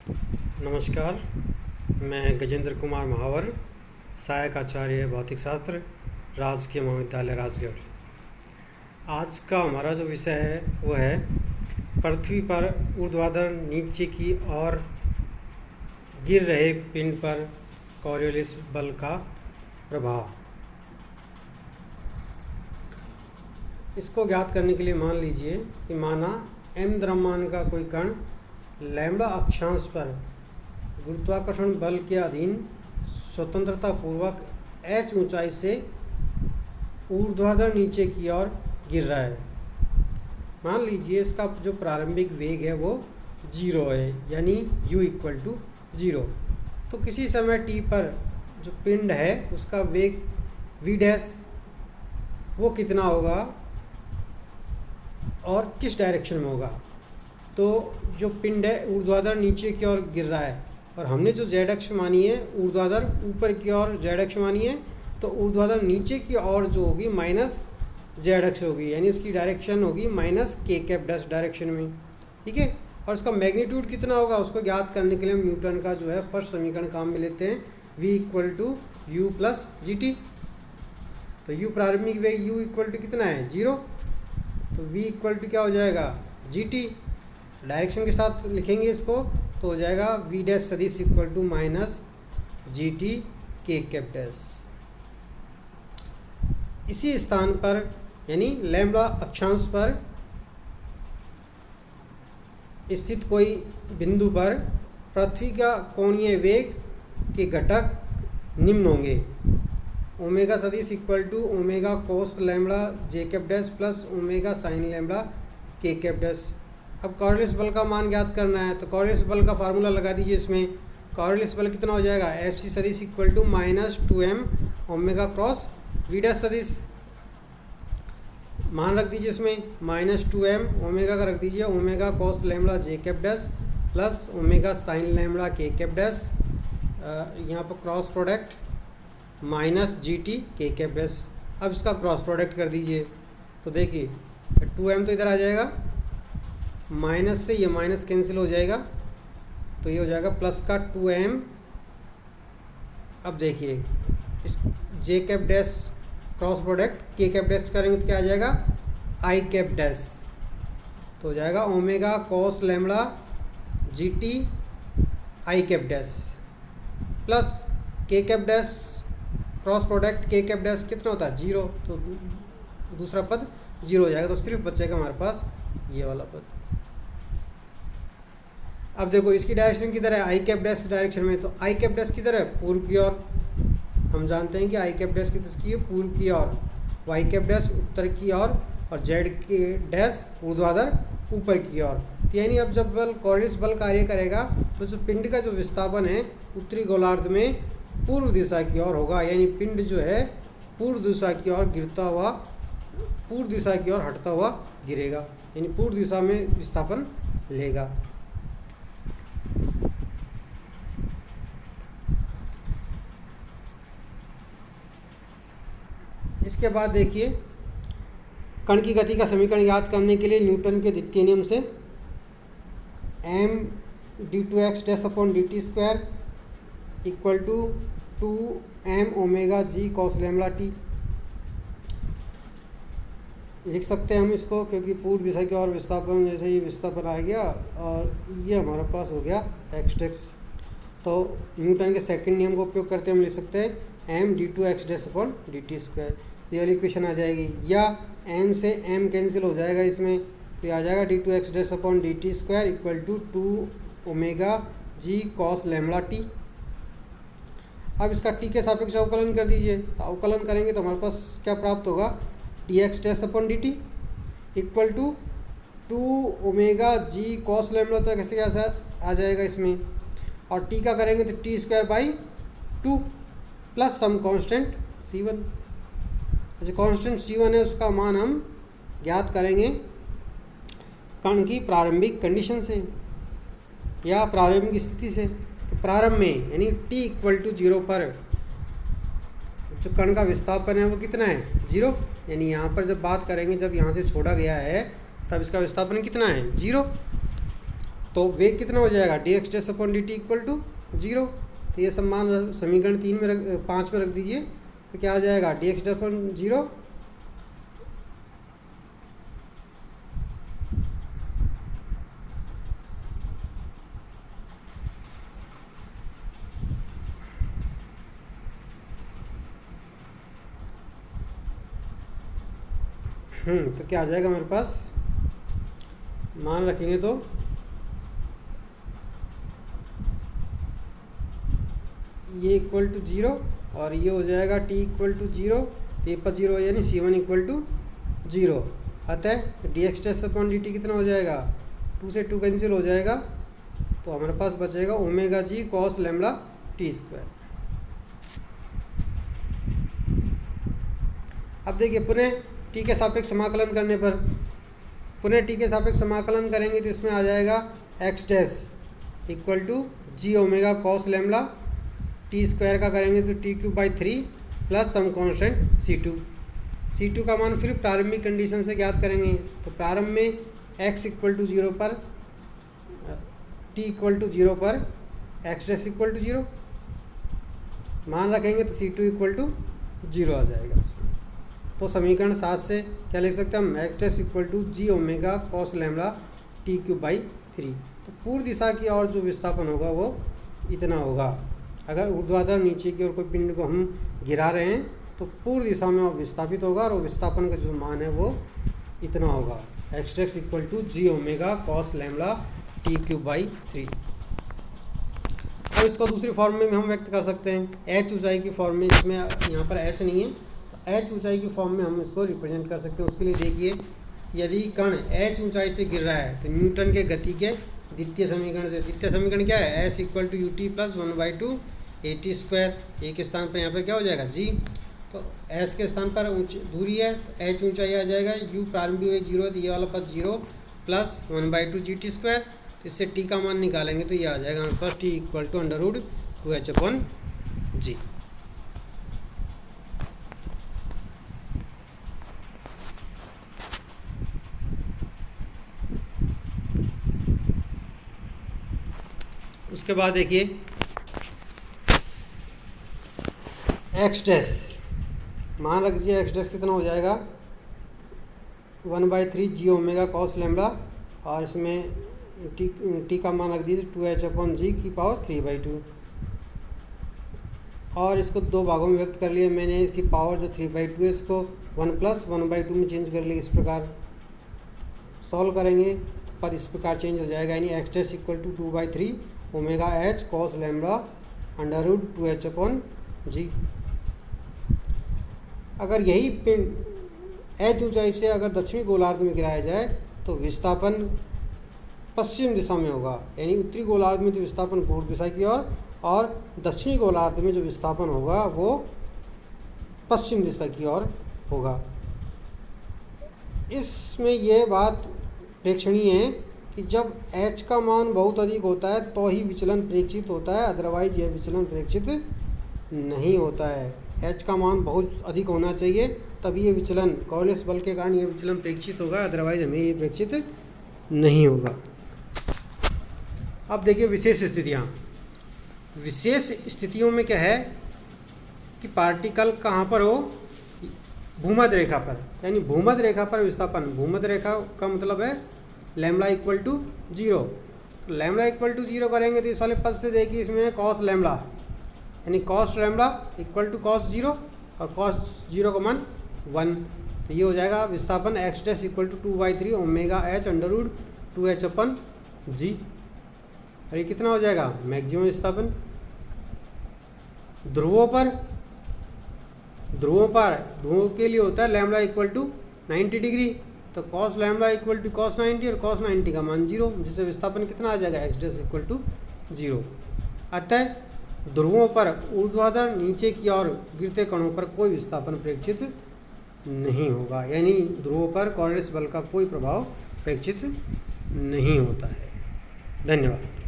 नमस्कार, मैं गजेंद्र कुमार महावर, सहायक आचार्य भौतिक शास्त्र, राजकीय महाविद्यालय राजगढ़। आज का हमारा जो विषय है वो है पृथ्वी पर ऊर्ध्वाधर नीचे की ओर गिर रहे पिंड पर कॉरियोलिस बल का प्रभाव। इसको ज्ञात करने के लिए मान लीजिए कि माना m द्रव्यमान का कोई कण लैम्ब्डा अक्षांश पर गुरुत्वाकर्षण बल के अधीन स्वतंत्रता पूर्वक h ऊंचाई से ऊर्ध्वाधर नीचे की ओर गिर रहा है। मान लीजिए इसका जो प्रारंभिक वेग है वो 0 है, यानी u इक्वल टू 0। तो किसी समय t पर जो पिंड है उसका वेग v डैश वो कितना होगा और किस डायरेक्शन में होगा। तो जो पिंड है ऊर्ध्वाधर नीचे की ओर गिर रहा है और हमने जो z अक्ष मानी है ऊर्ध्वाधर ऊपर की ओर z अक्ष मानी है, तो ऊर्ध्वाधर नीचे की ओर जो होगी माइनस z अक्ष होगी, यानी उसकी डायरेक्शन होगी minus k cap dash direction में। ठीक है, और उसका मैग्नीट्यूड कितना होगा उसको ज्ञात करने के लिए हम न्यूटन का जो है फर्स्ट समीकरण काम में लेते हैं, v equal to u plus g t. तो u प्रारंभिक वेग u इक्वल टू कितना है 0, तो v इक्वल टू क्या हो जाएगा जी टी। डायरेक्शन के साथ लिखेंगे इसको तो हो जाएगा v डैश सदिश equal to minus g t के कैप डैश। इसी स्थान पर यानी लैम्ब्डा अक्षांश पर स्थित कोई बिंदु पर पृथ्वी का कोणीय वेग के घटक निम्न होंगे। ओमेगा सदिश equal to omega cos lambda j cap dash plus omega sine lambda k cap dash. अब कॉरियोलिस बल का मान ज्ञात करना है तो कॉरियोलिस बल का फार्मूला लगा दीजिए। इसमें कॉरियोलिस बल कितना हो जाएगा एफ सी सदिश equal to minus 2m omega cross v dash सदिश। मान रख दीजिए इसमें माइनस 2m ओमेगा का रख दीजिए omega cos lambda j cap dash plus omega sine lambda k cap dash. यहाँ पर cross product minus g t के कैप डैश। अब इसका क्रॉस प्रोडक्ट कर दीजिए तो देखिए 2m तो इधर आ जाएगा, माइनस से ये माइनस कैंसिल हो जाएगा तो ये हो जाएगा प्लस का 2m। अब देखिए इस जे कैप डैश क्रॉस प्रोडक्ट के कैप डैश करेंगे तो क्या आ जाएगा आई कैप डैश, तो हो जाएगा omega cos lambda G T I cap dash plus के कैप डैश क्रॉस प्रोडक्ट के कैप डैश कितना होता है 0, तो दूसरा पद 0 हो जाएगा, तो सिर्फ बचेगा हमारे पास ये वाला पद। अब देखो इसकी डायरेक्शन किधर है आई कैप डैश डायरेक्शन में, तो आई कैप डैश किधर है पूर्व की ओर। हम जानते हैं कि आई कैप डैश किसकी है पूर्व की ओर, वाई कैप डैश उत्तर की ओर और जेड के डैश ऊर्ध्वाधर ऊपर की ओर। तो यानी अब जब बल कॉरियोलिस बल कार्य करेगा तो जो पिंड का जो विस्थापन है उत्तरी गोलार्ध में पूर्व दिशा की ओर होगा, यानी पिंड जो है पूर्व दिशा की ओर गिरता हुआ पूर्व दिशा की ओर हटता हुआ गिरेगा, यानी पूर्व दिशा में विस्थापन लेगा। इसके बाद देखिए कण की गति का समीकरण याद करने के लिए न्यूटन के द्वितीय नियम से m d2x dash upon d t square equal to 2m omega g cos lambda t लिख सकते हैं हम इसको, क्योंकि पूर्व दिशा की ओर विस्थापन जैसे ये विस्थापन आ गया और ये हमारे पास हो गया x डैश। तो न्यूटन के सेकंड नियम का उपयोग करते हम लिख सकते हैं m d2x dash upon d t square. ये वाली इक्वेशन आ जाएगी, या m से m कैंसिल हो जाएगा इसमें, तो ये आ जाएगा d2x dash upon d t square equal to 2 omega g cos lambda t. अब इसका t के सापेक्ष अवकलन कर दीजिए, तो अवकलन करेंगे तो हमारे पास क्या प्राप्त होगा dx dash upon d t equal to 2 omega g cos lambda तक कैसे आ जाएगा इसमें, और t का करेंगे तो t square by 2 plus some constant c1। जो कांस्टेंट c1 है उसका मान हम ज्ञात करेंगे कण की प्रारंभिक कंडीशन से या प्रारंभिक स्थिति से। तो प्रारंभ में यानी t इक्वल टू 0 पर जो कण का विस्थापन है वो कितना है 0, यानी यहाँ पर जब बात करेंगे जब यहाँ से छोड़ा गया है तब इसका विस्थापन कितना है 0। तो वेग कितना हो जाएगा d x dash upon d t equal to 0। तो ये सब मान समीकरण 5 में रख दीजिए। तो क्या आ जाएगा डी एक्स डैश अपॉन 0 तो क्या आ जाएगा मेरे पास, मान रखेंगे तो ये इक्वल टू 0 और ये हो जाएगा t इक्वल टू 0, तो ये पर 0 यानी c1 इक्वल टू 0। अतः d x dash upon d t कितना हो जाएगा, 2 से 2 कैंसिल हो जाएगा, तो हमारे पास बचेगा omega g cos lambda t square. अब देखिए पुनः टी के सापेक्ष समाकलन करने पर, पुनः टी के सापेक्ष समाकलन करेंगे तो इसमें आ जाएगा x dash equal to g omega cos lambda t square का करेंगे तो t cube by 3 plus some constant C2 का मान फिर प्रारंभिक कंडीशन से ज्ञात करेंगे। तो प्रारंभ में x इक्वल टू 0 पर t इक्वल टू 0 पर एक्स डैश इक्वल टू 0 मान रखेंगे तो C2 इक्वल टू 0 आ जाएगा इसमें। तो समीकरण 7 से क्या लिख सकते हैं हम, x dash equal to g omega cos lambda t cube by 3। तो पूर्व दिशा की ओर जो विस्थापन होगा वो इतना होगा। अगर ऊर्ध्वाधर नीचे की ओर कोई पिंड को हम गिरा रहे हैं तो पूर्व दिशा में वो विस्थापित होगा और विस्थापन का जो मान है वो इतना होगा, x dash equal to g omega cos lambda t cube by 3। अब इसको दूसरी फॉर्म में हम व्यक्त कर सकते हैं, एच ऊंचाई की फॉर्म में। इसमें यहाँ पर एच नहीं है, तो एच ऊंचाई की फॉर्म में हम इसको रिप्रेजेंट कर सकते हैं। उसके लिए देखिए, यदि कण एच ऊंचाई से गिर रहा है तो न्यूटन के गति के द्वितीय समीकरण क्या है, s equal to u t plus 1/2 a t square. एक स्थान पर यहाँ पर क्या हो जाएगा जी, तो एस के स्थान पर दूरी है तो एच ऊंचाई आ जाएगा, यू प्रारंभिक वेग 0 है तो ये वाला पद 0 प्लस 1/2 जी टी स्क्वायर। तो इससे टी का मान निकालेंगे तो ये आ जाएगा हमारे पास t equal to √2h upon g. उसके बाद देखिए एक्स डैश मान रख दीजिए, एक्स डैश कितना हो जाएगा 1/3 जी ओमेगा कॉस लैम्बडा और इसमें टी का मान रख दीजिए 2h अपॉन जी की पावर 3/2 और इसको दो भागों में व्यक्त कर लिया मैंने। इसकी पावर जो 3/2 है इसको 1 प्लस 1/2 में चेंज कर लिया। इस प्रकार सॉल्व करेंगे तो पद इस प्रकार चेंज हो जाएगा, यानी x dash equal to 2/3 omega h cos lambda √2h upon g. अगर यही पिंड एच ऊंचाई से अगर दक्षिणी गोलार्ध में गिराया जाए तो विस्थापन पश्चिम दिशा में होगा, यानी उत्तरी गोलार्ध में तो विस्थापन पूर्व दिशा की ओर और दक्षिणी गोलार्ध में जो विस्थापन होगा वो पश्चिम दिशा की ओर होगा। इसमें यह बात प्रेक्षणीय है कि जब h का मान बहुत अधिक होता है तो ही विचलन प्रेक्षित होता है, अदरवाइज यह विचलन प्रेक्षित नहीं होता है। h का मान बहुत अधिक होना चाहिए तभी ये विचलन, कॉर्लियस बल के कारण ये विचलन प्रेक्षित होगा, अदरवाइज हमें ये प्रेक्षित नहीं होगा। अब देखिए विशेष स्थितियाँ। विशेष स्थितियों में क्या है कि पार्टिकल कहाँ पर हो, भूमध्य रेखा पर, यानी भूमध्य रेखा पर विस्थापन। भूमध्य रेखा का मतलब है lambda equal to 0। Lambda equal to 0 करेंगे तो इस वाले पद से देखिए इसमें कॉस लैम्बडा, यानी cos lambda equal to cos 0 और कॉस 0 का मान 1। तो ये हो जाएगा विस्थापन x dash equal to 2/3 omega h √2h upon g. और ये कितना हो जाएगा मैक्सिमम विस्थापन। ध्रुवों के लिए होता है लैम्बडा इक्वल टू 90 डिग्री, तो cos lambda equal to cos 90 और कॉस 90 का मान 0, जिससे विस्थापन कितना आ जाएगा एक्स डैश इक्वल टू 0। अतः ध्रुवों पर ऊर्ध्वाधर नीचे की ओर गिरते कणों पर कोई विस्थापन प्रेक्षित नहीं होगा, यानी ध्रुवों पर कॉर्लियस बल का कोई प्रभाव प्रेक्षित नहीं होता है। धन्यवाद।